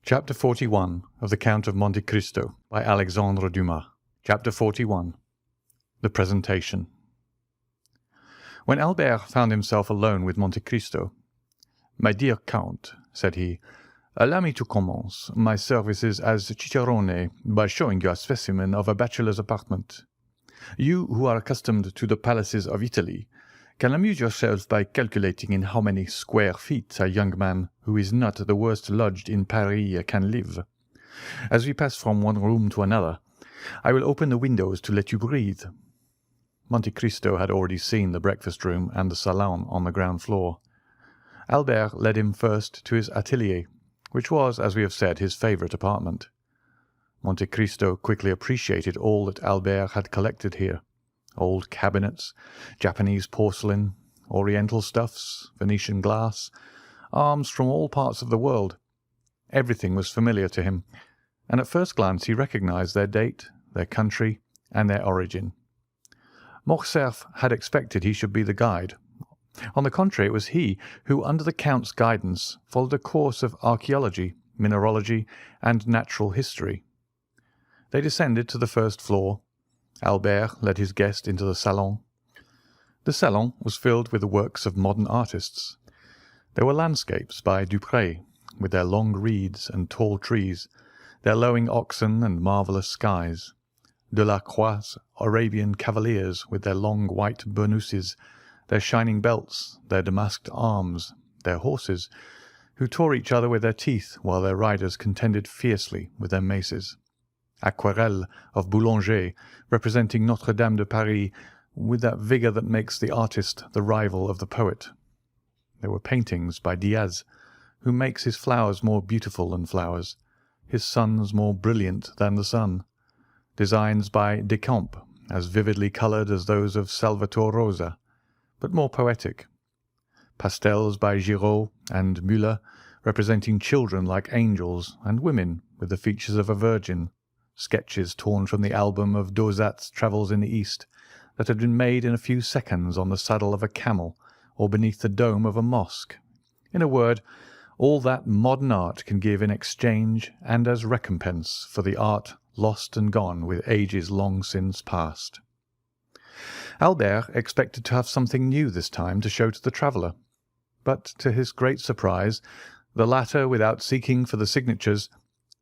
Chapter 41 of the Count of Monte Cristo by Alexandre Dumas. Chapter 41. The Presentation. When Albert found himself alone with Monte Cristo, "My dear Count," said he, "allow me to commence my services as cicerone by showing you a specimen of a bachelor's apartment. You, who are accustomed to the palaces of Italy, can amuse yourselves by calculating in how many square feet a young man who is not the worst lodged in Paris can live. As we pass from one room to another, I will open the windows to let you breathe." Monte Cristo had already seen the breakfast room and the salon on the ground floor. Albert led him first to his atelier, which was, as we have said, his favourite apartment. Monte Cristo quickly appreciated all that Albert had collected here: old cabinets, Japanese porcelain, Oriental stuffs, Venetian glass, arms from all parts of the world. Everything was familiar to him, and at first glance he recognized their date, their country, and their origin. Morcerf had expected he should be the guide. On the contrary, it was he who, under the Count's guidance, followed a course of archaeology, mineralogy, and natural history. They descended to the first floor. Albert led his guest into the salon. The salon was filled with the works of modern artists. There were landscapes by Dupré, with their long reeds and tall trees, their lowing oxen and marvellous skies; Delacroix's Arabian cavaliers with their long white burnouses, their shining belts, their damasked arms, their horses, who tore each other with their teeth while their riders contended fiercely with their maces; aquarelles of Boulanger representing Notre-Dame de Paris with that vigour that makes the artist the rival of the poet. There were paintings by Diaz, who makes his flowers more beautiful than flowers, his suns more brilliant than the sun; designs by Decamps, as vividly coloured as those of Salvator Rosa, but more poetic; pastels by Giraud and Müller, representing children like angels and women with the features of a virgin; sketches torn from the album of Dosat's Travels in the East, that had been made in a few seconds on the saddle of a camel or beneath the dome of a mosque; in a word, all that modern art can give in exchange and as recompense for the art lost and gone with ages long since past. Albert expected to have something new this time to show to the traveller, but to his great surprise, the latter, without seeking for the signatures,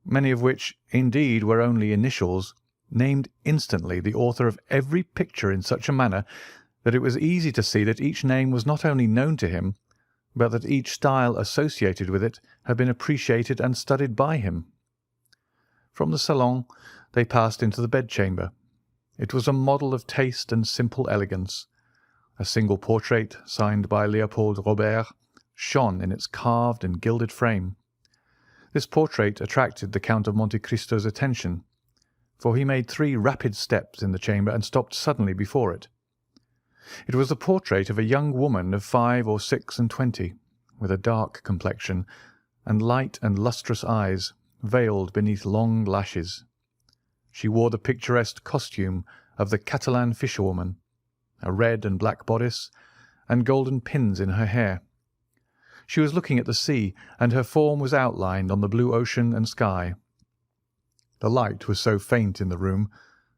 many of which, indeed, were only initials, named instantly the author of every picture in such a manner that it was easy to see that each name was not only known to him, but that each style associated with it had been appreciated and studied by him. From the salon they passed into the bedchamber. It was a model of taste and simple elegance. A single portrait, signed by Leopold Robert, shone in its carved and gilded frame. This portrait attracted the Count of Monte Cristo's attention, for he made 3 rapid steps in the chamber and stopped suddenly before it. It was the portrait of a young woman of 5 or 6 and 20, with a dark complexion, and light and lustrous eyes, veiled beneath long lashes. She wore the picturesque costume of the Catalan fisherwoman, a red and black bodice, and golden pins in her hair. She was looking at the sea, and her form was outlined on the blue ocean and sky. The light was so faint in the room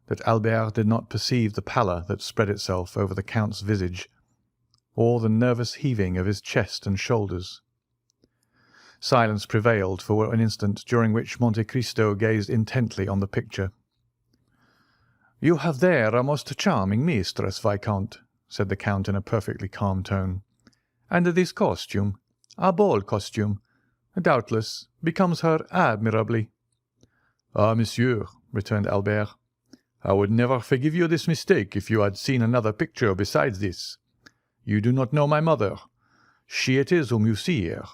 that Albert did not perceive the pallor that spread itself over the Count's visage, or the nervous heaving of his chest and shoulders. Silence prevailed for an instant, during which Monte Cristo gazed intently on the picture. "You have there a most charming mistress, Viscount," said the Count in a perfectly calm tone. "And this costume, a ball costume, doubtless becomes her admirably." "Ah, monsieur," returned Albert, "I would never forgive you this mistake if you had seen another picture besides this. You do not know my mother. She it is whom you see here.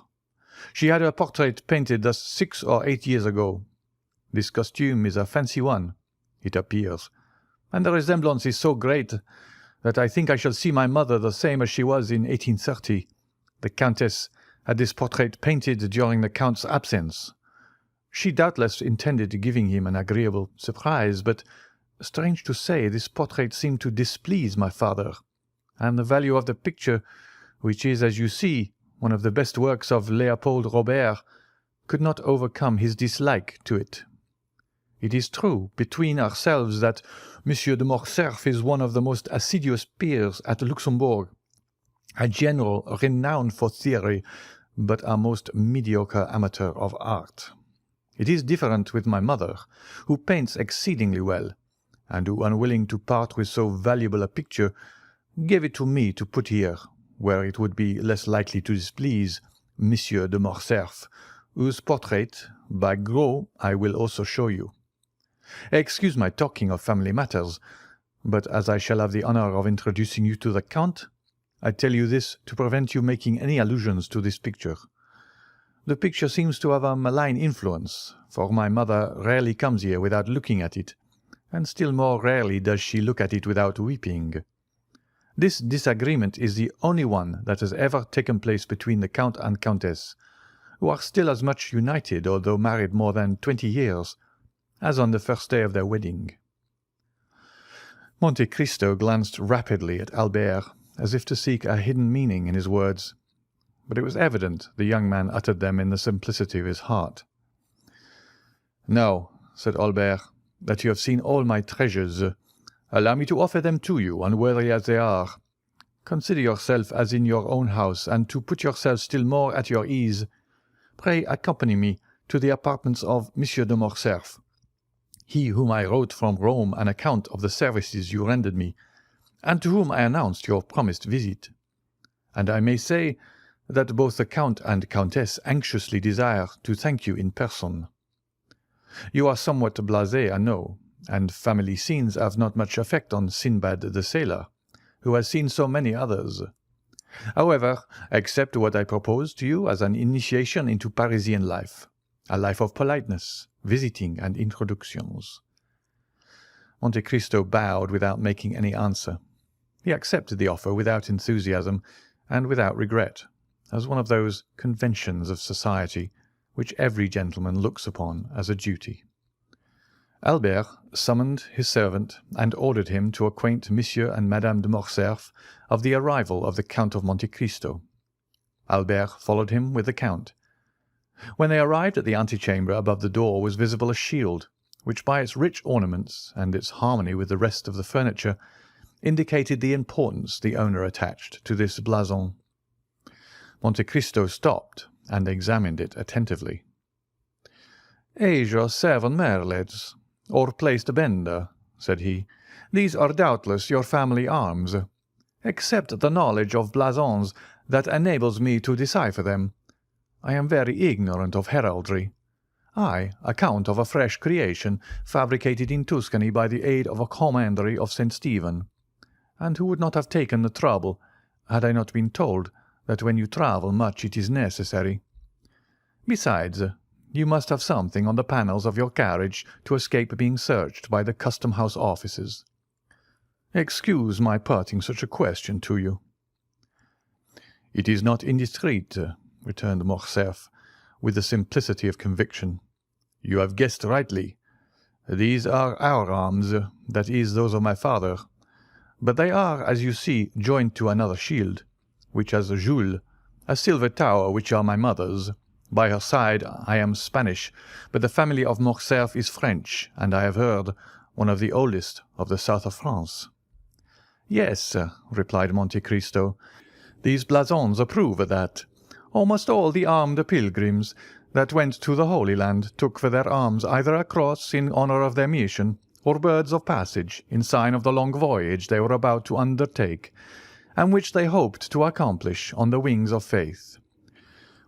She had her portrait painted thus 6 or 8 years ago. This costume is a fancy one, it appears, and the resemblance is so great that I think I shall see my mother the same as she was in 1830. The Countess had this portrait painted during the Count's absence. She doubtless intended giving him an agreeable surprise, but, strange to say, this portrait seemed to displease my father, and the value of the picture, which is, as you see, one of the best works of Leopold Robert, could not overcome his dislike to it. It is true, between ourselves, that Monsieur de Morcerf is one of the most assiduous peers at Luxembourg, a general renowned for theory, but a most mediocre amateur of art. It is different with my mother, who paints exceedingly well, and who, unwilling to part with so valuable a picture, gave it to me to put here, where it would be less likely to displease Monsieur de Morcerf, whose portrait, by Gros, I will also show you. Excuse my talking of family matters, but as I shall have the honour of introducing you to the Count, I tell you this to prevent you making any allusions to this picture. The picture seems to have a malign influence, for my mother rarely comes here without looking at it, and still more rarely does she look at it without weeping. This disagreement is the only one that has ever taken place between the Count and Countess, who are still as much united, although married more than 20 years, as on the first day of their wedding. Monte Cristo glanced rapidly at Albert, as if to seek a hidden meaning in his words, but it was evident the young man uttered them in the simplicity of his heart. "Now," said Albert, "that you have seen all my treasures, allow me to offer them to you, unworthy as they are. Consider yourself as in your own house, and to put yourself still more at your ease, pray accompany me to the apartments of Monsieur de Morcerf, he whom I wrote from Rome an account of the services you rendered me, and to whom I announced your promised visit. And I may say that both the Count and Countess anxiously desire to thank you in person. You are somewhat blasé, I know, and family scenes have not much effect on Sinbad the sailor, who has seen so many others. However, accept what I propose to you as an initiation into Parisian life, a life of politeness, visiting and introductions." Monte Cristo bowed without making any answer. He accepted the offer without enthusiasm and without regret, as one of those conventions of society which every gentleman looks upon as a duty. Albert summoned his servant and ordered him to acquaint Monsieur and Madame de Morcerf of the arrival of the Count of Monte Cristo. Albert followed him with the Count. When they arrived at the antechamber, above the door was visible a shield, which by its rich ornaments and its harmony with the rest of the furniture indicated the importance the owner attached to this blason. Monte Cristo stopped and examined it attentively. "Age of 7 merlets, or placed bender," said he. "These are doubtless your family arms. Except the knowledge of blasons that enables me to decipher them, I am very ignorant of heraldry. I, a count of a fresh creation, fabricated in Tuscany by the aid of a commandery of St. Stephen, and who would not have taken the trouble had I not been told that when you travel much it is necessary. Besides, you must have something on the panels of your carriage to escape being searched by the custom-house officers. Excuse my putting such a question to you." "It is not indiscreet," returned Morcerf, with the simplicity of conviction. "You have guessed rightly. These are our arms, that is, those of my father. But they are, as you see, joined to another shield, which has Jules, a silver tower which are my mother's. By her side I am Spanish, but the family of Morcerf is French, and I have heard one of the oldest of the south of France." "Yes," replied Monte Cristo, "these blasons prove that. Almost all the armed pilgrims that went to the Holy Land took for their arms either a cross in honour of their mission, or birds of passage in sign of the long voyage they were about to undertake, and which they hoped to accomplish on the wings of faith.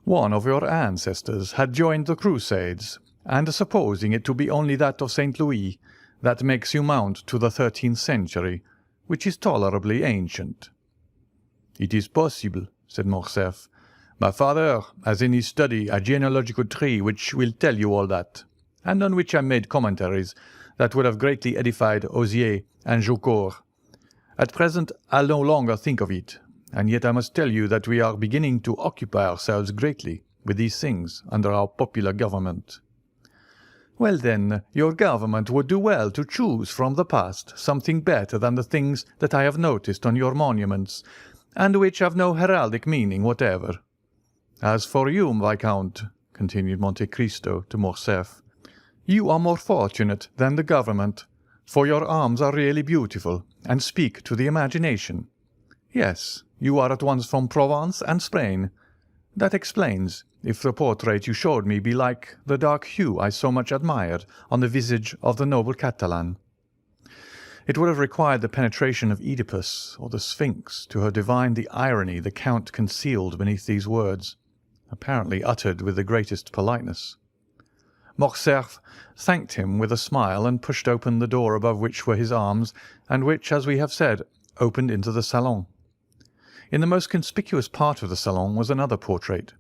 One of your ancestors had joined the Crusades, and supposing it to be only that of St. Louis, that makes you mount to the 13th century, which is tolerably ancient." "It is possible," said Morcerf. "My father has in his study a genealogical tree which will tell you all that, and on which I made commentaries that would have greatly edified Osier and Jaucourt. At present I no longer think of it, and yet I must tell you that we are beginning to occupy ourselves greatly with these things under our popular government." "Well, then, your government would do well to choose from the past something better than the things that I have noticed on your monuments, and which have no heraldic meaning whatever. As for you, Viscount, continued Monte Cristo to Morcerf, "you are more fortunate than the government, for your arms are really beautiful and speak to the imagination. Yes, you are at once from Provence and Spain. That explains if the portrait you showed me be like the dark hue I so much admired on the visage of the noble Catalan." It would have required the penetration of Oedipus or the Sphinx to have divined the irony the Count concealed beneath these words, apparently uttered with the greatest politeness. Morcerf thanked him with a smile and pushed open the door above which were his arms, and which, as we have said, opened into the salon. In the most conspicuous part of the salon was another portrait.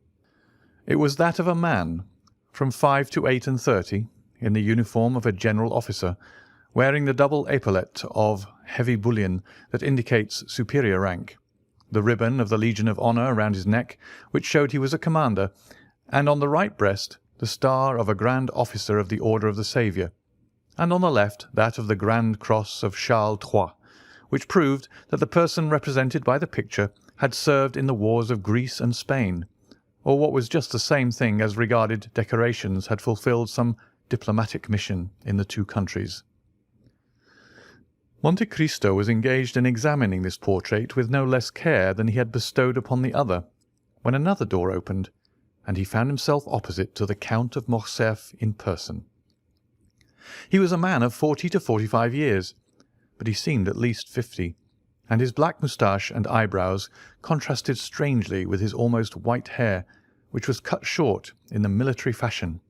It was that of a man, from 5 to 38, in the uniform of a general officer, wearing the double epaulette of heavy bullion that indicates superior rank, the ribbon of the Legion of Honour around his neck, which showed he was a commander, and on the right breast the star of a Grand Officer of the Order of the Saviour, and on the left that of the Grand Cross of Charles III, which proved that the person represented by the picture had served in the wars of Greece and Spain, or what was just the same thing as regarded decorations had fulfilled some diplomatic mission in the two countries. Monte Cristo was engaged in examining this portrait with no less care than he had bestowed upon the other, when another door opened, and he found himself opposite to the Count of Morcerf in person. He was a man of 40 to 45 years, but he seemed at least 50, and his black moustache and eyebrows contrasted strangely with his almost white hair, which was cut short in the military fashion.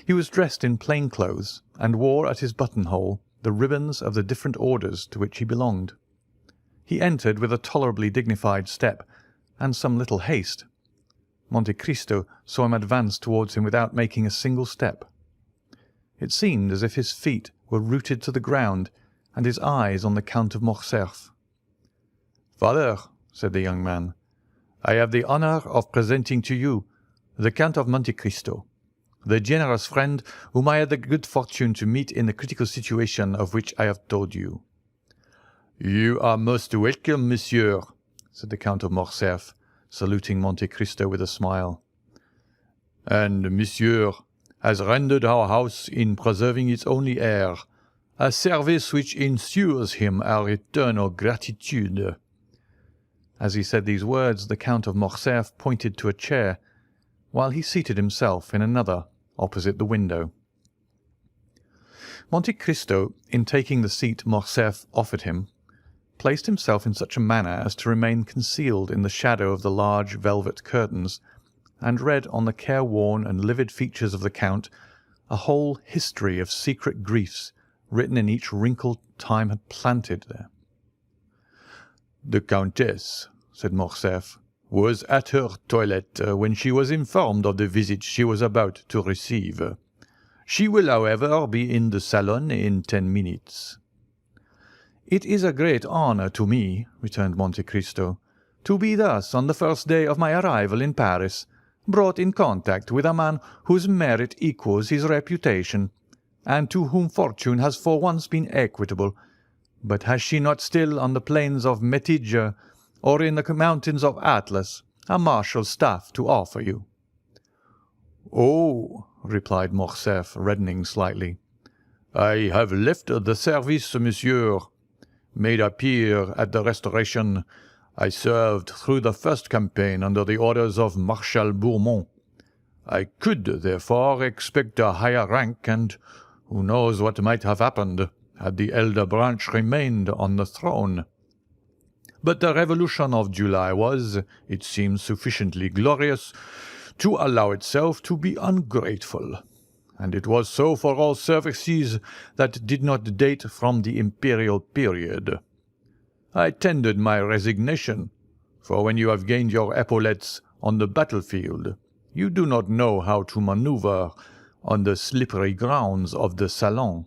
He was dressed in plain clothes, and wore at his buttonhole the ribbons of the different orders to which he belonged. He entered with a tolerably dignified step, and some little haste. Monte Cristo saw him advance towards him without making a single step. It seemed as if his feet were rooted to the ground, and his eyes on the Count of Morcerf. "Father," said the young man, "I have the honour of presenting to you the Count of Monte Cristo, the generous friend whom I had the good fortune to meet in the critical situation of which I have told you." "You are most welcome, monsieur," said the Count of Morcerf, saluting Monte Cristo with a smile. "And monsieur has rendered our house in preserving its only heir, a service which ensures him our eternal gratitude." As he said these words, the Count of Morcerf pointed to a chair, while he seated himself in another opposite the window. Monte Cristo, in taking the seat Morcerf offered him, placed himself in such a manner as to remain concealed in the shadow of the large velvet curtains, and read on the careworn and livid features of the Count a whole history of secret griefs written in each wrinkle time had planted there. "The Countess," said Morcerf, "was at her toilette when she was informed of the visit she was about to receive. She will, however, be in the salon in 10 minutes." "It is a great honour to me," returned Monte Cristo, "to be thus, on the first day of my arrival in Paris, brought in contact with a man whose merit equals his reputation, and to whom fortune has for once been equitable. But has she not still on the plains of Metidja, or in the mountains of Atlas, a marshal's staff to offer you?" "Oh," replied Morcerf, reddening slightly, "I have left the service, monsieur. Made a peer at the Restoration, I served through the first campaign under the orders of Marshal Bourbon. I could, therefore, expect a higher rank, and who knows what might have happened had the elder branch remained on the throne. But the Revolution of July was, it seems, sufficiently glorious to allow itself to be ungrateful, and it was so for all services that did not date from the imperial period. I tendered my resignation, for when you have gained your epaulettes on the battlefield, you do not know how to manoeuvre on the slippery grounds of the salon.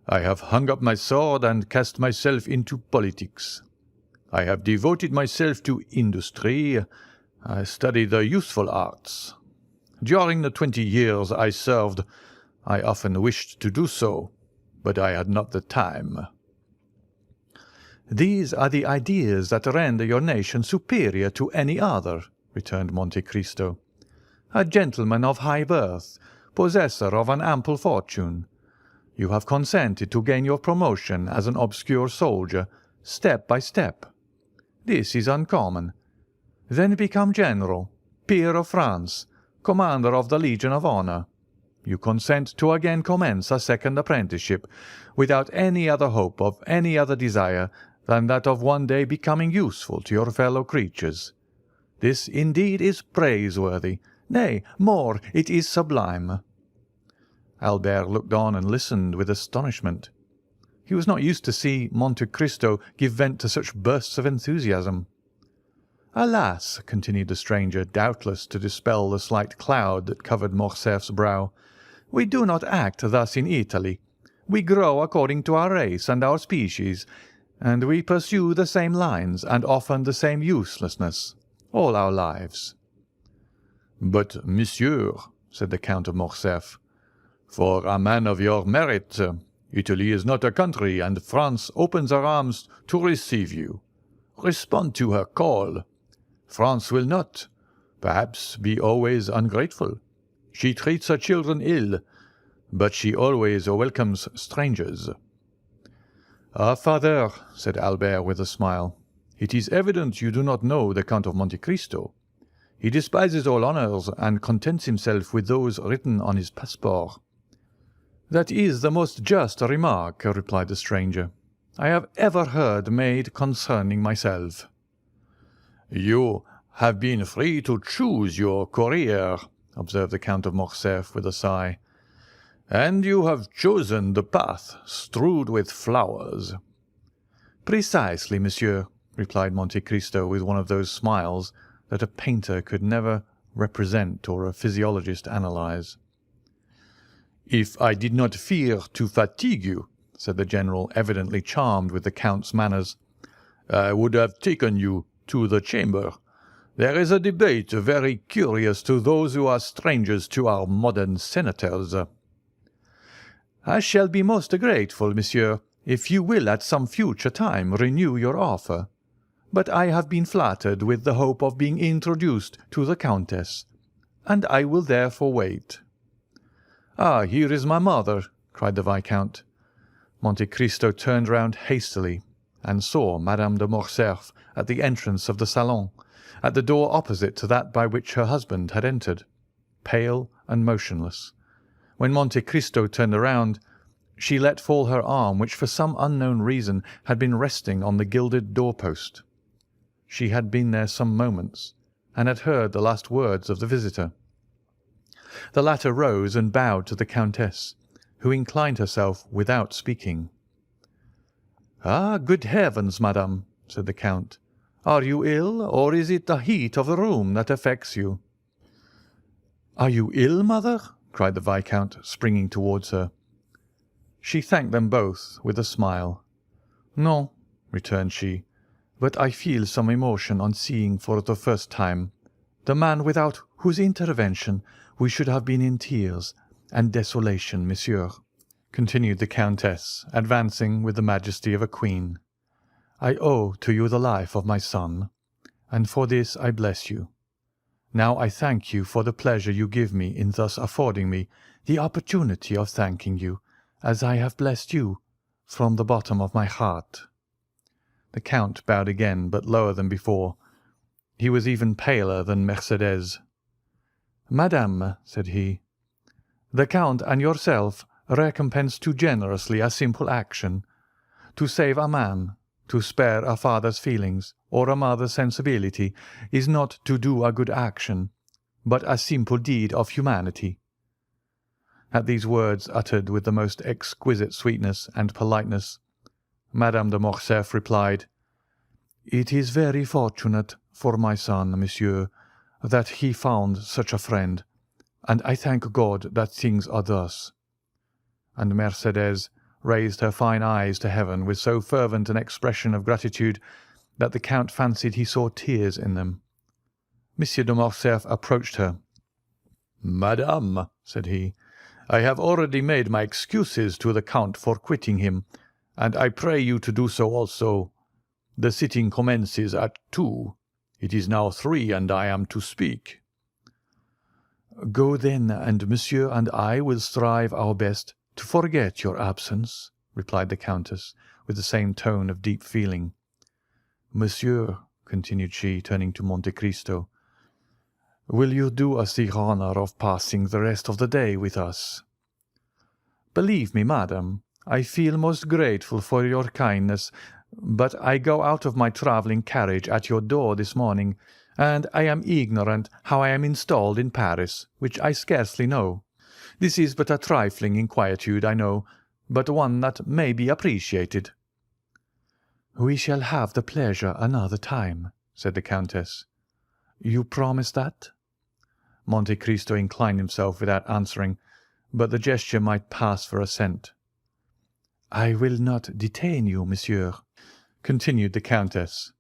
I have hung up my sword and cast myself into politics. I have devoted myself to industry. I studied the useful arts. During the 20 years I served, I often wished to do so, but I had not the time." "These are the ideas that render your nation superior to any other," returned Monte Cristo. a gentleman of high birth, possessor of an ample fortune. You have consented to gain your promotion as an obscure soldier, step by step. This is uncommon. Then become general, peer of France, commander of the Legion of Honour. You consent to again commence a second apprenticeship, without any other hope of any other desire than that of one day becoming useful to your fellow creatures. This indeed is praiseworthy. Nay, more, it is sublime." Albert looked on and listened with astonishment. He was not used to see Monte Cristo give vent to such bursts of enthusiasm. "Alas," continued the stranger, doubtless to dispel the slight cloud that covered Morcerf's brow, "we do not act thus in Italy. We grow according to our race and our species, and we pursue the same lines and often the same uselessness all our lives." "But, monsieur," said the Count of Morcerf, "for a man of your merit, Italy is not a country, and France opens her arms to receive you. Respond to her call. France will not, perhaps, be always ungrateful. She treats her children ill, but she always welcomes strangers." "Ah, father," said Albert with a smile, "it is evident you do not know the Count of Monte Cristo. He despises all honours and contents himself with those written on his passport." "That is the most just remark," replied the stranger, "I have ever heard made concerning myself." "You have been free to choose your career," observed the Count of Morcerf with a sigh, "and you have chosen the path strewed with flowers." "Precisely, monsieur," replied Monte Cristo with one of those smiles that a painter could never represent or a physiologist analyze. "If I did not fear to fatigue you," said the general, evidently charmed with the Count's manners, "I would have taken you to the chamber. There is a debate very curious to those who are strangers to our modern senators." "I shall be most grateful, monsieur, if you will at some future time renew your offer. But I have been flattered with the hope of being introduced to the Countess, and I will therefore wait." "Ah, here is my mother," cried the Viscount. Monte Cristo turned round hastily and saw Madame de Morcerf at the entrance of the salon, at the door opposite to that by which her husband had entered, pale and motionless. When Monte Cristo turned around, she let fall her arm, which for some unknown reason had been resting on the gilded door-post. She had been there some moments, and had heard the last words of the visitor. The latter rose and bowed to the Countess, who inclined herself without speaking. "Ah, good heavens, madame," said the Count. "Are you ill, or is it the heat of the room that affects you?" "Are you ill, mother?" cried the Viscount, springing towards her. She thanked them both with a smile. "No," returned she, "but I feel some emotion on seeing for the first time the man without whose intervention we should have been in tears and desolation, monsieur," continued the Countess, advancing with the majesty of a queen. "I owe to you the life of my son, and for this I bless you. Now I thank you for the pleasure you give me in thus affording me the opportunity of thanking you, as I have blessed you, from the bottom of my heart." The Count bowed again, but lower than before. He was even paler than Mercédès. "Madame," said he, "the Count and yourself recompense too generously a simple action. To save a man, to spare a father's feelings or a mother's sensibility, is not to do a good action, but a simple deed of humanity." At these words, uttered with the most exquisite sweetness and politeness, Madame de Morcerf replied, "It is very fortunate for my son, monsieur, that he found such a friend, and I thank God that things are thus." And Mercédès raised her fine eyes to heaven with so fervent an expression of gratitude that the Count fancied he saw tears in them. Monsieur de Morcerf approached her. "Madame," said he, "I have already made my excuses to the Count for quitting him, and I pray you to do so also. The sitting commences at 2. It is now 3, and I am to speak." "Go then, and Monsieur and I will strive our best to forget your absence," replied the Countess, with the same tone of deep feeling. "Monsieur," continued she, turning to Monte Cristo, "will you do us the honour of passing the rest of the day with us?" "Believe me, madam, I feel most grateful for your kindness, but I go out of my travelling carriage at your door this morning, and I am ignorant how I am installed in Paris, which I scarcely know. This is but a trifling inquietude, I know, but one that may be appreciated." "We shall have the pleasure another time," said the Countess. "You promise that?" Monte Cristo inclined himself without answering, but the gesture might pass for assent. "I will not detain you, monsieur," continued the Countess.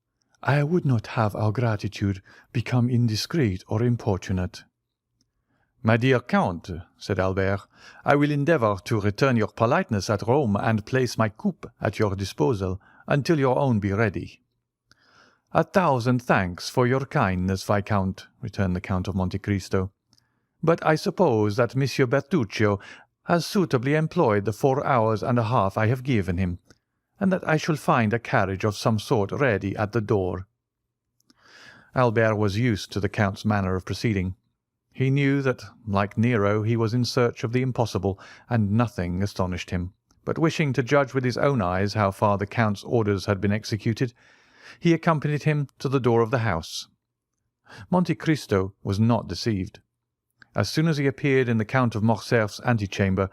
"I would not have our gratitude become indiscreet or importunate." "My dear Count," said Albert, "I will endeavour to return your politeness at Rome and place my coupe at your disposal until your own be ready." "A thousand thanks for your kindness, Viscount," returned the Count of Monte Cristo, "but I suppose that Monsieur Bertuccio has suitably employed the 4 hours and a half I have given him, and that I shall find a carriage of some sort ready at the door." Albert was used to the Count's manner of proceeding. He knew that, like Nero, he was in search of the impossible, and nothing astonished him. But wishing to judge with his own eyes how far the Count's orders had been executed, he accompanied him to the door of the house. Monte Cristo was not deceived. As soon as he appeared in the Count of Morcerf's antechamber,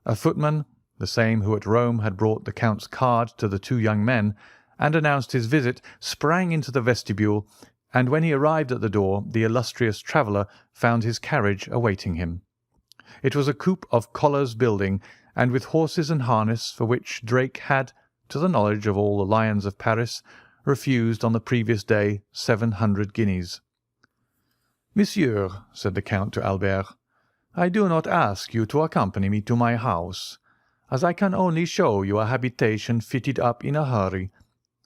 a footman, the same who at Rome had brought the Count's card to the 2 young men, and announced his visit, sprang into the vestibule, and when he arrived at the door the illustrious traveller found his carriage awaiting him. It was a coupe of Collar's building, and with horses and harness for which Drake had, to the knowledge of all the lions of Paris, refused on the previous day 700 guineas. "Monsieur," said the Count to Albert, "I do not ask you to accompany me to my house, as I can only show you a habitation fitted up in a hurry,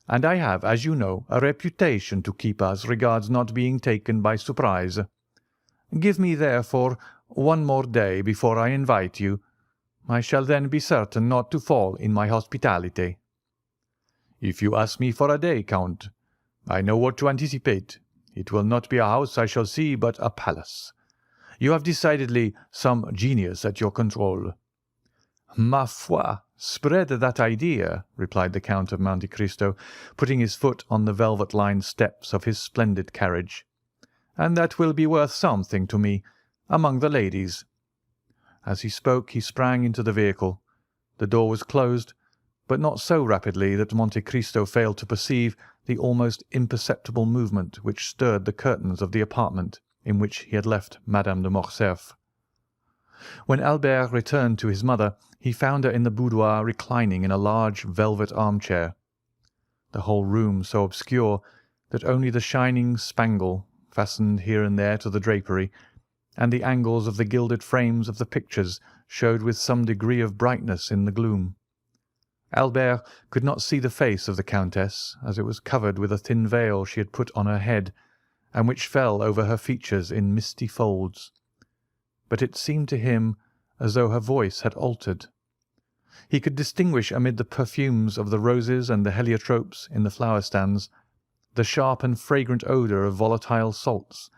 and I have, as you know, a reputation to keep as regards not being taken by surprise. Give me, therefore, 1 more day before I invite you. I shall then be certain not to fall in my hospitality." "If you ask me for a day, Count, I know what to anticipate. It will not be a house I shall see, but a palace. You have decidedly some genius at your control." "Ma foi, spread that idea," replied the Count of Monte Cristo, putting his foot on the velvet-lined steps of his splendid carriage, "and that will be worth something to me among the ladies." As he spoke he sprang into the vehicle. The door was closed, but not so rapidly that Monte Cristo failed to perceive the almost imperceptible movement which stirred the curtains of the apartment in which he had left Madame de Morcerf. When Albert returned to his mother, he found her in the boudoir reclining in a large velvet armchair, the whole room so obscure that only the shining spangle, fastened here and there to the drapery, and the angles of the gilded frames of the pictures showed with some degree of brightness in the gloom. Albert could not see the face of the Countess, as it was covered with a thin veil she had put on her head, and which fell over her features in misty folds. But it seemed to him as though her voice had altered. He could distinguish amid the perfumes of the roses and the heliotropes in the flower-stands the sharp and fragrant odour of volatile salts,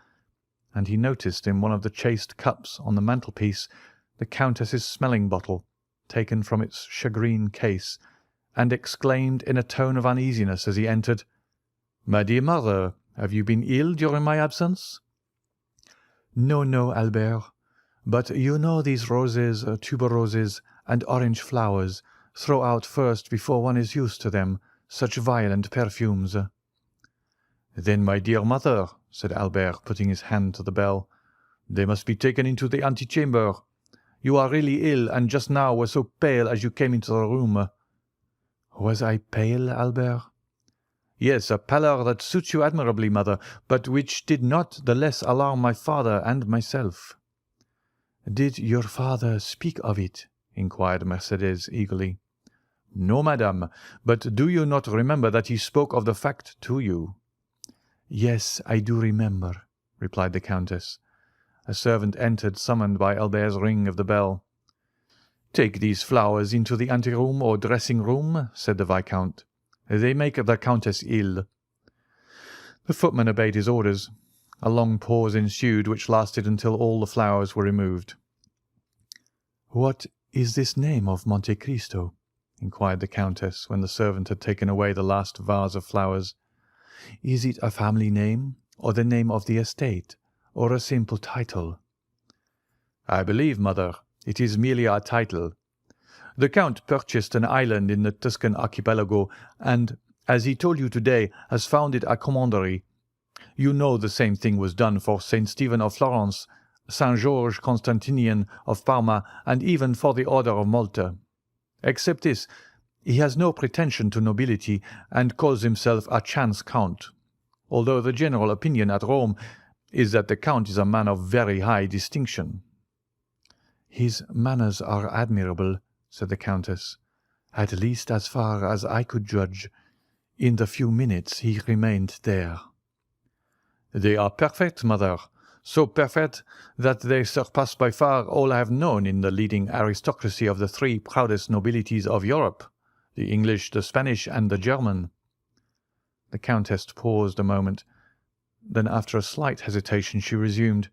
and he noticed in one of the chased cups on the mantelpiece the Countess's smelling-bottle, taken from its shagreen case, and exclaimed in a tone of uneasiness as he entered, "My dear mother, have you been ill during my absence?" "No, no, Albert. But you know these roses, tuberoses, and orange flowers throw out first before one is used to them such violent perfumes." "Then, my dear mother," said Albert, putting his hand to the bell, "they must be taken into the antechamber. You are really ill, and just now were so pale as you came into the room." "Was I pale, Albert?" "Yes, a pallor that suits you admirably, mother, but which did not the less alarm my father and myself." "Did your father speak of it?" inquired Mercédès eagerly. "No, madame, but do you not remember that he spoke of the fact to you?" "Yes, I do remember," replied the Countess. A servant entered, summoned by Albert's ring of the bell. "Take these flowers into the anteroom or dressing-room," said the Viscount. "They make the Countess ill." The footman obeyed his orders. A long pause ensued, which lasted until all the flowers were removed. "What is this name of Monte Cristo?" inquired the Countess, when the servant had taken away the last vase of flowers. "Is it a family name, or the name of the estate, or a simple title?" "I believe, mother, it is merely a title. The Count purchased an island in the Tuscan archipelago, and, as he told you today, has founded a commandery. You know the same thing was done for St. Stephen of Florence, St. George Constantinian of Parma, and even for the Order of Malta. Except this, he has no pretension to nobility, and calls himself a chance count, although the general opinion at Rome is that the Count is a man of very high distinction." "His manners are admirable," said the Countess, "at least as far as I could judge, in the few minutes he remained there." "They are perfect, mother, so perfect that they surpass by far all I have known in the leading aristocracy of the three proudest nobilities of Europe, the English, the Spanish, and the German." The Countess paused a moment. Then, after a slight hesitation, she resumed.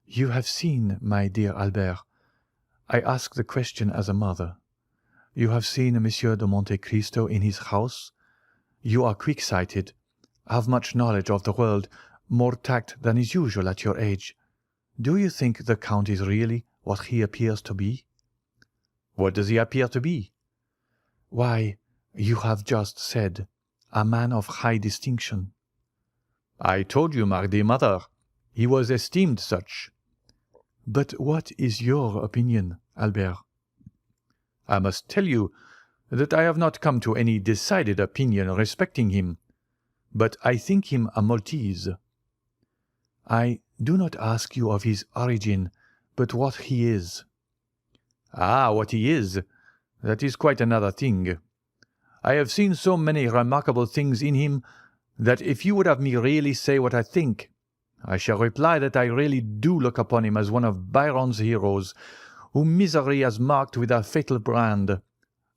"You have seen, my dear Albert, I ask the question as a mother. You have seen Monsieur de Monte Cristo in his house. You are quick-sighted, have much knowledge of the world, more tact than is usual at your age. Do you think the Count is really what he appears to be?" "What does he appear to be?" "Why, you have just said, a man of high distinction." "I told you, my dear mother, he was esteemed such." "But what is your opinion, Albert?" "I must tell you that I have not come to any decided opinion respecting him, but I think him a Maltese." "I do not ask you of his origin, but what he is." "Ah, what he is, that is quite another thing. I have seen so many remarkable things in him that if you would have me really say what I think, I shall reply that I really do look upon him as one of Byron's heroes, whom misery has marked with a fatal brand.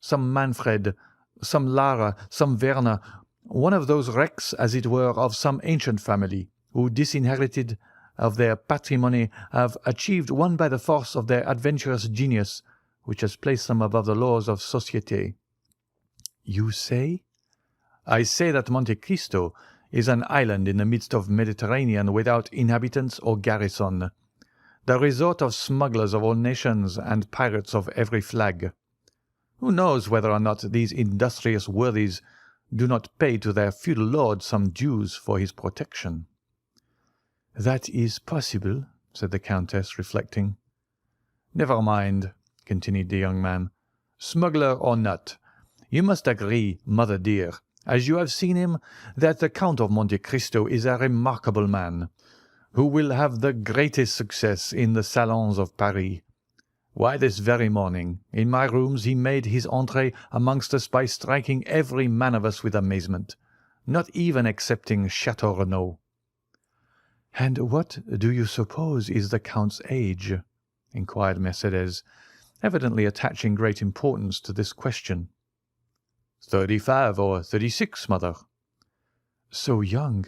Some Manfred, some Lara, some Werner, one of those wrecks, as it were, of some ancient family, who, disinherited of their patrimony, have achieved won by the force of their adventurous genius, which has placed them above the laws of society." "You say?" "I say that Monte Cristo is an island in the midst of Mediterranean without inhabitants or garrison, the resort of smugglers of all nations and pirates of every flag. Who knows whether or not these industrious worthies do not pay to their feudal lord some dues for his protection?" "That is possible," said the Countess, reflecting. "Never mind," continued the young man. "Smuggler or not, you must agree, mother dear, as you have seen him, that the Count of Monte Cristo is a remarkable man, who will have the greatest success in the salons of Paris. Why, this very morning, in my rooms, he made his entrée amongst us by striking every man of us with amazement, not even excepting Chateau Renaud." "And what do you suppose is the Count's age?" inquired Mercédès, evidently attaching great importance to this question. 35 or 36, mother." "So young?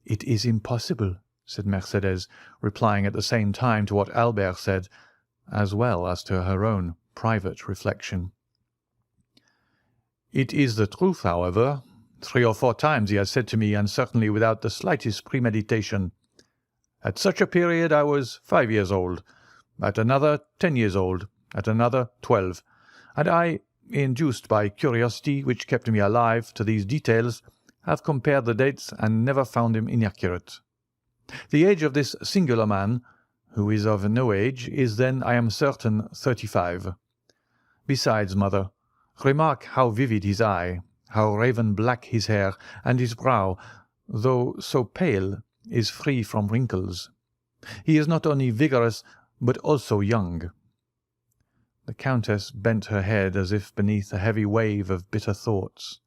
It is impossible," said Mercédès, replying at the same time to what Albert said, as well as to her own private reflection. "It is the truth, however. 3 or 4 times he has said to me, and certainly without the slightest premeditation, 'At such a period I was 5 years old, at another 10 years old, at another 12, and I, induced by curiosity which kept me alive to these details, have compared the dates and never found him inaccurate. The age of this singular man, who is of no age, is then, I am certain, 35. Besides, mother, remark how vivid his eye, how raven black his hair, and his brow, though so pale, is free from wrinkles. He is not only vigorous, but also young." The Countess bent her head as if beneath a heavy wave of bitter thoughts.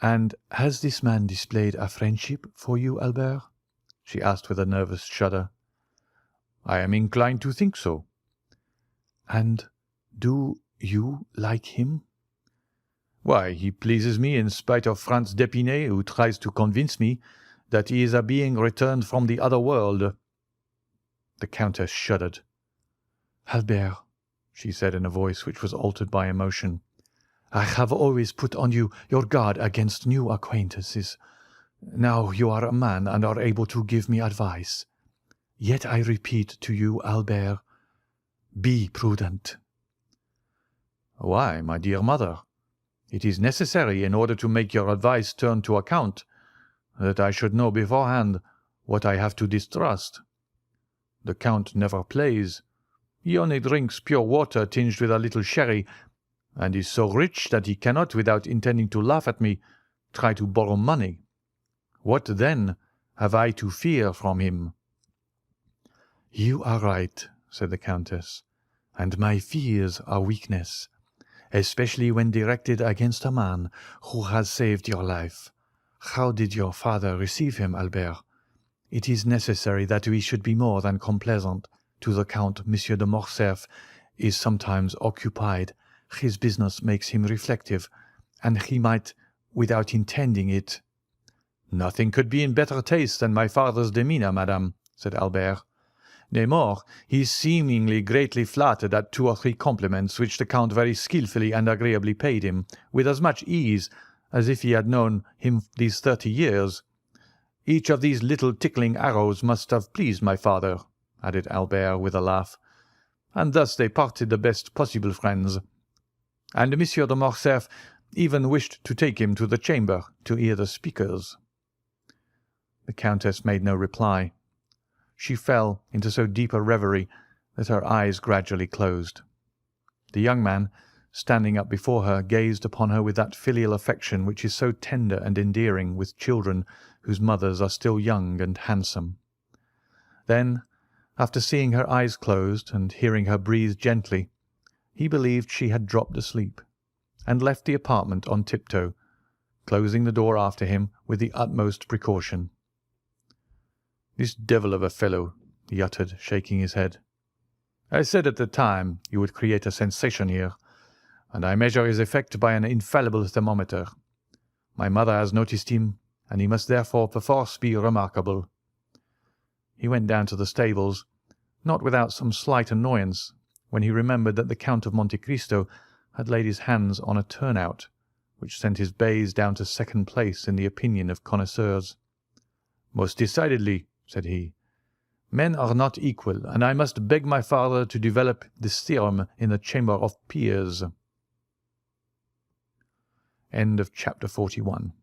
"And has this man displayed a friendship for you, Albert?" she asked with a nervous shudder. I am inclined to think so. And do you like him? Why, he pleases me in spite of Franz d'Épinay, who tries to convince me that he is a being returned from the other world. The Countess shuddered. Albert, she said in a voice which was altered by emotion, I have always put on you your guard against new acquaintances. Now you are a man and are able to give me advice. Yet I repeat to you, Albert, be prudent. Why, my dear mother? It is necessary, in order to make your advice turn to account, that I should know beforehand what I have to distrust. The Count never plays. He only drinks pure water tinged with a little sherry, and is so rich that he cannot, without intending to laugh at me, try to borrow money. What, then, have I to fear from him? You are right, said the Countess, and my fears are weakness, especially when directed against a man who has saved your life. How did your father receive him, Albert? It is necessary that we should be more than complaisant to the Count. Monsieur de Morcerf is sometimes occupied. His business makes him reflective, and he might, without intending it— Nothing could be in better taste than my father's demeanour, madame, said Albert. Nay, more, he is seemingly greatly flattered at 2 or 3 compliments which the Count very skilfully and agreeably paid him, with as much ease as if he had known him these 30 years. Each of these little tickling arrows must have pleased my father, added Albert with a laugh, and thus they parted the best possible friends. And Monsieur de Morcerf even wished to take him to the chamber to hear the speakers. The Countess made no reply. She fell into so deep a reverie that her eyes gradually closed. The young man, standing up before her, gazed upon her with that filial affection which is so tender and endearing with children whose mothers are still young and handsome. Then, after seeing her eyes closed and hearing her breathe gently, he believed she had dropped asleep, and left the apartment on tiptoe, closing the door after him with the utmost precaution. "This devil of a fellow," he uttered, shaking his head. "I said at the time he would create a sensation here, and I measure his effect by an infallible thermometer. My mother has noticed him, and he must therefore perforce be remarkable." He went down to the stables, not without some slight annoyance, when he remembered that the Count of Monte Cristo had laid his hands on a turnout, which sent his bays down to second place in the opinion of connoisseurs. "Most decidedly," said he, "men are not equal, and I must beg my father to develop this theorem in the Chamber of Peers." End of chapter 41.